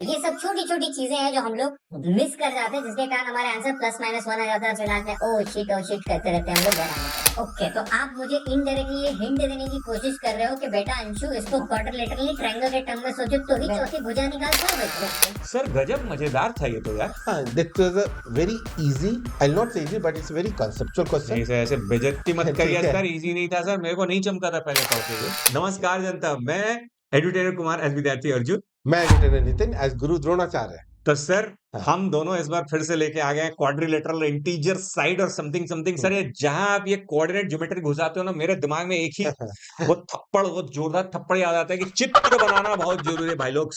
ये सब छोटी छोटी चीजें हैं जो हम लोग मिस कर जाते हैं, जिसके कारण हमारा आंसर प्लस माइनस वन आ जाता है। फिर आते हैं ओ शिट करते रहते हैं हम लोग घर। ओके, तो आप मुझे इनडायरेक्टली ये हिंट देने की कोशिश कर रहे हो कि बेटा अंशु इसको क्वाड्रिलेटरली ट्रायंगल के टर्म में सोचो तो ही चौथी भुजा निकाल पाओगे। सर गजब मजेदार था ये तो यार। That was a very easy, I'll not say easy, but it's a very conceptual question. नहीं सर, ऐसे बेइज्जती मत करिए ठीक है। सर, इजी नहीं था सर, मेरे को नहीं चमका था पहले पढ़ के। नमस्कार जनता, मैं एडुटेनर कुमार एज विद्यार्थी अर्जुन। मैं एडिटर नितिन एज गुरु द्रोणाचार्य। तो सर हाँ। हम दोनों इस बार फिर से लेके आ गए हैं क्वाड्रिलेटरल इंटीजर साइड और समथिंग समथिंग। सर ये जहां आप ये कोऑर्डिनेट ज्योमेट्री घुसाते हो ना, मेरे दिमाग में एक ही वो थप्पड़, वो जोरदार थप्पड़ याद आता है कि चित्र बनाना बहुत जरूरी है भाई लोग।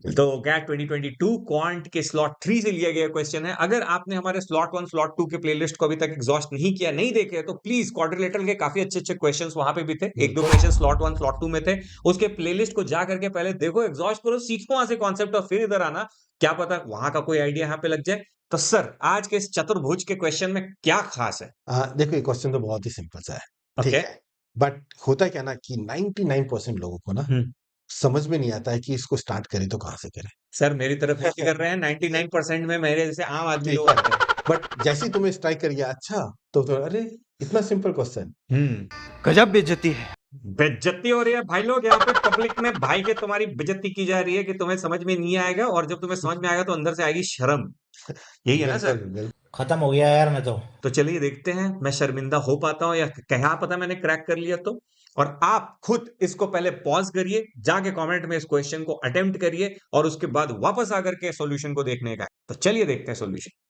तो कैट 2022 क्वांट के स्लॉट 3 से लिया गया क्वेश्चन है। अगर आपने हमारे स्लॉट 1 स्लॉट 2 के प्लेलिस्ट को अभी तक एग्जॉस्ट नहीं किया, नहीं देखे, तो प्लीज क्वाड्रिलेटरल के काफी अच्छे अच्छे क्वेश्चंस वहां पे भी थे। एक दो क्वेश्चन स्लॉट 1 स्लॉट 2 में थे, उसके प्लेलिस्ट को जा करके पहले देखो, एग्जॉस्ट करो, सीखो वहां से कॉन्सेप्ट और फिर इधर आना, क्या पता वहां का कोई आइडिया यहाँ पे लग जाए। तो सर आज के इस चतुर्भुज के क्वेश्चन में क्या खास है? देखो ये क्वेश्चन तो बहुत ही सिंपल सा है, ठीक ओके। है, बट होता क्या ना कि 99% लोगों को ना समझ में नहीं आता है कि इसको स्टार्ट करें तो कहाँ से करें। सर मेरी तरफ से कर रहे हैं 99% में मेरे जैसे आम आदमी ठीक लोग है। आते हैं। बट जैसे ही तुम्हें स्ट्राइक कर गया, अच्छा तो अरे इतना सिंपल क्वेश्चन। गजब बेइज्जती है। बेइज्जती हो रही है भाई लोग यहाँ पे पब्लिक में, भाई के तुम्हारी बेइज्जती की जा रही है कि तुम्हें समझ में नहीं आएगा, और जब तुम्हें समझ में आएगा तो अंदर से आएगी शर्म। यही है ना सर? खत्म हो गया यार मैं तो चलिए देखते हैं मैं शर्मिंदा हो पाता हूँ या क्या पता मैंने क्रैक कर लिया तो। और आप खुद इसको पहले पॉज करिए, जाके कमेंट में इस क्वेश्चन को अटेम्प्ट करिए और उसके बाद वापस आकर के सॉल्यूशन को देखने का। तो चलिए देखते हैं solution.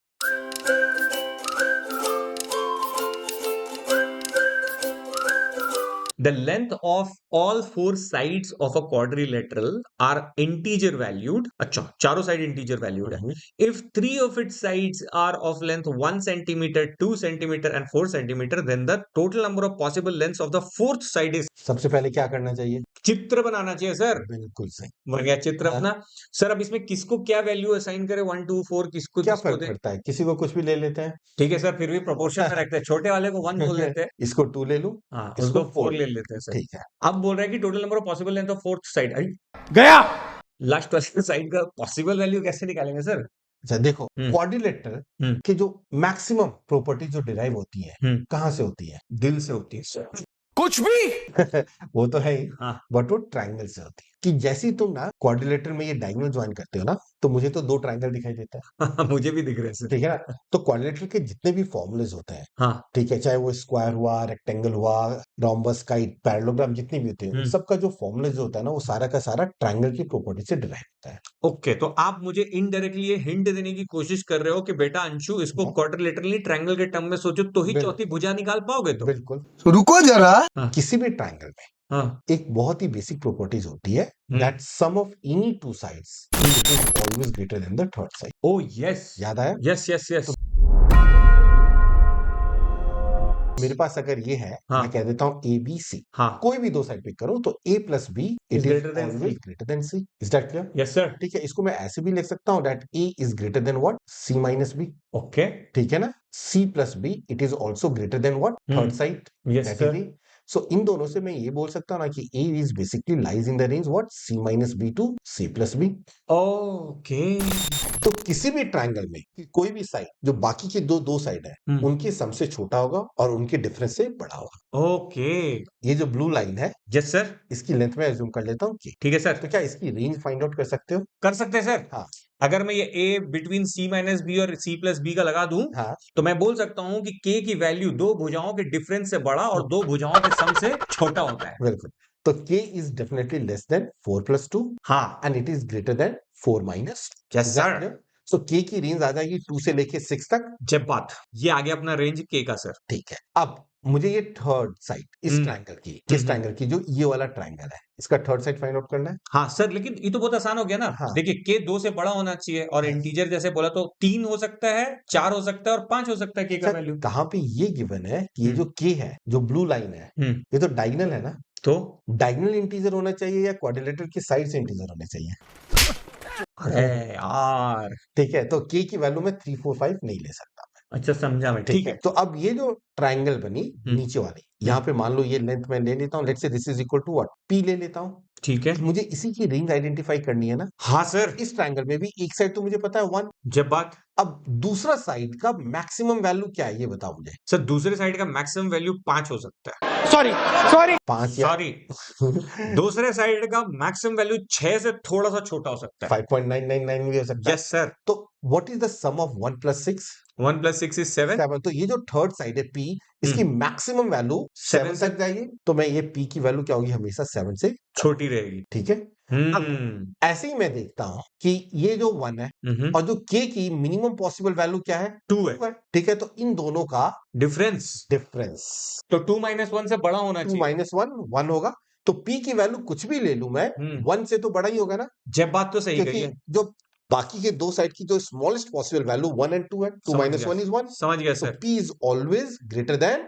The length of all four sides of a quadrilateral are integer valued. अच्छा, चारों साइड integer valued है. If three of its sides are of length 1 centimeter, 2 centimeter and 4 centimeter, then the total number of possible lengths of the fourth side is. सबसे पहले क्या करना चाहिए? चित्र बनाना चाहिए सर। बिल्कुल सही। बन गया चित्र अपना। सर अब इसमें किसको क्या वैल्यू असाइन करें, 1 2 4, किसको क्या किसको फर्क दें? पड़ता है, किसी को कुछ भी ले लेते हैं। ठीक है सर, फिर भी प्रोपोर्शन में रखते हैं, छोटे वाले को 1 बोल लेते हैं, इसको 2 ले लूं, हाँ इसको उसको 4 ले लेते हैं सर। ठीक है। अब बोल रहे हैं कि total number of possible length of fourth side. गया। लास्ट वाले साइड का पॉसिबल वैल्यू कैसे निकालेंगे सर? अच्छा देखो, क्वाड्रिलेटरल की जो मैक्सिमम प्रॉपर्टी जो डिराइव होती है कहाँ से होती है? दिल से होती है सर। कुछ भी वो तो है ही, हाँ। बट वो ट्रायंगल से होती है। कि जैसे ही तुम ना क्वाड्रिलेटरल में ये डायगोनल ज्वाइन करते हो ना, तो मुझे तो 2 ट्रायंगल दिखाई देता है। मुझे भी दिख रहे हैं सर। ठीक है ना? तो क्वाड्रिलेटरल के जितने भी फॉर्मूलेज होते हैं, हाँ। ठीक है, चाहे वो स्क्वायर हुआ, रेक्टेंगल हुआ, रोम्बस, काइट, पैरेललोग्राम, जितने भी होते हैं, उन सबका जो फॉर्मूलेज होता है ना, वो सारा का सारा ट्रायंगल की प्रॉपर्टी से डिराइव होता है। ओके, तो आप मुझे इनडायरेक्टली ये हिंट देने की कोशिश कर रहे हो कि बेटा अंशु इसको क्वाड्रिलेटरली ट्रायंगल के टर्म में सोचो तो ही चौथी भुजा निकाल पाओगे। तो बिल्कुल। रुको जरा। किसी भी ट्रायंगल में एक बहुत ही बेसिक प्रॉपर्टीज होती है, that sum of any two sides is always greater than the third side. Oh yes, याद आया? Yes yes yes. मेरे पास अगर ये है, मैं कह देता हूँ ए बी सी, कोई भी 2 साइड पिक करो तो A plus B it is always greater than C. Is that clear? Yes sir. ठीक है, इसको मैं ऐसे भी लिख सकता हूँ that A is greater than what? C minus B. Okay, ठीक है ना? C plus B it is also greater than what? Third side. Yes sir. So इन दोनों से मैं ये बोल सकता हूँ ना कि A is basically lies in the range what? C minus B to C plus B. Okay, तो किसी भी ट्रायंगल में कोई भी साइड जो बाकी के दो साइड है, उनके सम से छोटा होगा और उनके डिफरेंस से बड़ा होगा। ओके, ये जो ब्लू लाइन है, यस सर, इसकी लेंथ में एज्यूम कर लेता हूँ कि, ठीक है सर। तो क्या इसकी रेंज फाइंड आउट कर सकते हो? कर सकते हैं सर। हाँ। अगर मैं ये ए बिटवीन सी माइनस बी और सी प्लस बी का लगा दूं, हाँ। तो मैं बोल सकता हूं कि के की वैल्यू दो भुजाओं के डिफरेंस से बड़ा और दो भुजाओं के सम से छोटा होता है। बिल्कुल। तो k is definitely less than 4 plus 2 हाँ, and it is greater than 4 minus 2. Yes, Is that sir. clear? So k की रेंज आ जाएगी 2 से लेके 6 तक। जब बात ये आ गया अपना रेंज के का सर। ठीक है, अब मुझे ये थर्ड साइड इस ट्रायंगल की, किस ट्रायंगल की, जो ये वाला ट्रायंगल है, इसका थर्ड साइड फाइंड आउट करना है। हाँ सर, लेकिन ये तो बहुत आसान हो गया ना। हाँ। देखिए के 2 से बड़ा होना चाहिए और इंटीजर जैसे बोला तो 3 हो सकता है, 4 हो सकता है और 5 हो सकता है के का वैल्यू। कहां पे ये गिवन है कि ये जो k है, जो ब्लू लाइन है, ये तो डायगोनल है ना, तो डायगोनल इंटीजर होना चाहिए या क्वाड्रिलेटरल की साइड से इंटीजर होने चाहिए? अरे यार, ठीक है, तो k की वैल्यू में 3 4 5 नहीं ले सकता। अच्छा समझा मैं, ठीक है। तो अब ये जो ट्रायंगल बनी नीचे वाली, यहाँ पे मान लो ये लेंथ मैं ले लेता हूँ, let's say this is equal to what? p ले लेता हूँ। ठीक है, मुझे इसी की रेंज आइडेंटिफाई करनी है ना। हाँ सर। इस ट्रायंगल में भी एक साइड तो मुझे पता है 1, जब बात अब दूसरा साइड का मैक्सिमम वैल्यू क्या है ये बताओ मुझे। सर, दूसरे साइड का मैक्सिमम वैल्यू 5 हो सकता है। सॉरी सॉरी 5 या सॉरी, दूसरे साइड का मैक्सिमम वैल्यू 6 से थोड़ा सा छोटा हो सकता है। 5.999 भी हो सकता है। Yes sir. तो what is the sum of 1 + 6? 1 + 6 is 7। 7। तो ये जो थर्ड साइड है P, इसकी मैक्सिमम वैल्यू 7 से तक जाइए, तो मैं ये P की वैल्यू क्या होगी, हमेशा 7 से, छोटी रहेगी। ठीक है। ऐसे ही मैं देखता हूं कि ये जो 1 है और जो K की मिनिमम पॉसिबल वैल्यू क्या है, 2 है। ठीक है। तो इन दोनों का डिफरेंस डिफरेंस तो 2 - 1 से बड़ा होना 2 चाहिए। - 1 1 होगा। तो P की वैल्यू कुछ भी ले लूं मैं, 1 से तो बड़ा ही होगा ना, जब बात तो सही गई क्योंकि है। जो बाकी के दो साइड की जो स्मॉलेस्ट पॉसिबल वैल्यू 1 और 2 है, 2 समझ - गया। 1 is 1। समझ गया So sir. P is always greater than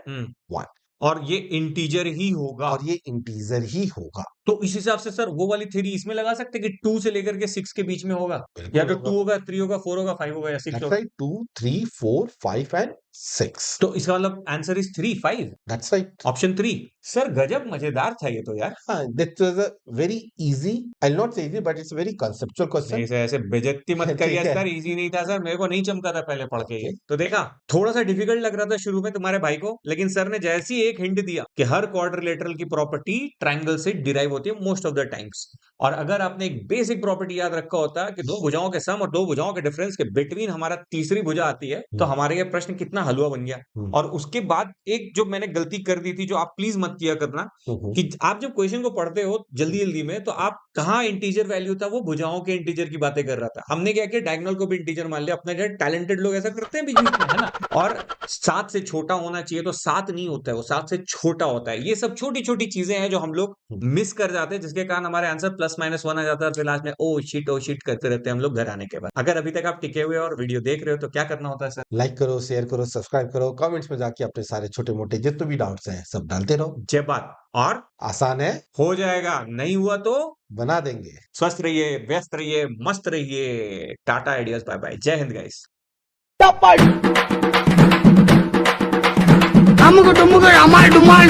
1 और ये इंटीजर ही होगा। और ये इंटीजर ही होगा। तो इस हिसाब से सर वो वाली थ्योरी इसमें लगा सकते हैं कि 2 से लेकर के 6 के बीच में होगा, बिल्कुल या तो होगा। 2 होगा, 3 होगा, 4 होगा, 5 होगा या 6 That's होगा। right, 2 3 4 5 and 6। तो इसका मतलब answer is 3 5 That's right। Option 3। Sir गजब मजेदार था ये तो यार। हाँ, that was a very easy, I'll not say easy, but it's a very conceptual question। नहीं सर, ऐसे बेइज्जती मत करिए ठीक है। सर, इजी नहीं था सर, मेरे को नहीं चमका था पहले पढ़ के ये। Okay। तो देखा, थोड़ा सा डिफिकल्ट लग रहा था शुरू में तुम्हारे भाई को, लेकिन सर ने जैसे ही एक हिंट दिया कि हर क्वाड्रिलेटरल की प्रॉपर्टी ट्रायंगल से डिराइव होती है मोस्ट ऑफ द टाइम्स, और अगर आपने एक बेसिक प्रॉपर्टी याद रखा होता कि दो भुजाओं के सम और दो भुजाओं के डिफरेंस के बिटवीन हमारा तीसरी भुजा आती है, तो हमारे ये प्रश्न कितना हलवा बन गया। और उसके बाद एक जो मैंने गलती कर दी थी, जो आप प्लीज मत किया करना, कि आप जब क्वेश्चन को पढ़ते हो जल्दी जल्दी में, तो आप कहाँ इंटीजर वैल्यू था, वो भुजाओं के इंटीजर की बातें कर रहा था। हमने क्या किया, डायगोनल को भी इंटीजर मान लिया। अपने जो टैलेंटेड लोग ऐसा करते हैं बीच बीच में, है ना। और 7 से छोटा होना चाहिए, तो 7 नहीं होता है, वो 7 से छोटा होता है। ये सब छोटी छोटी चीजें हैं जो हम लोग मिस कर जाते हैं, जिसके कारण हमारे आंसर +- 1 आ जाता है, फिर लास्ट में ओ शिट करते रहते हैं हम लोग घर आने के बाद। अगर अभी तक आप टिके हुए और वीडियो देख रहे हो तो क्या करना होता है सर? लाइक करो, शेयर करो, सब्सक्राइब करो, कमेंट्स में जाके अपने सारे छोटे मोटे जितने भी डाउट्स हैं सब डालते रहो। जय बात। और आसान है, हो जाएगा, नहीं हुआ तो बना देंगे। स्वस्थ रहिए, व्यस्त रहिए, मस्त रहिए। टाटा आइडियाज, बाय बाय, जय हिंद गाइस। अमुक डुमुक अमाल डुमाल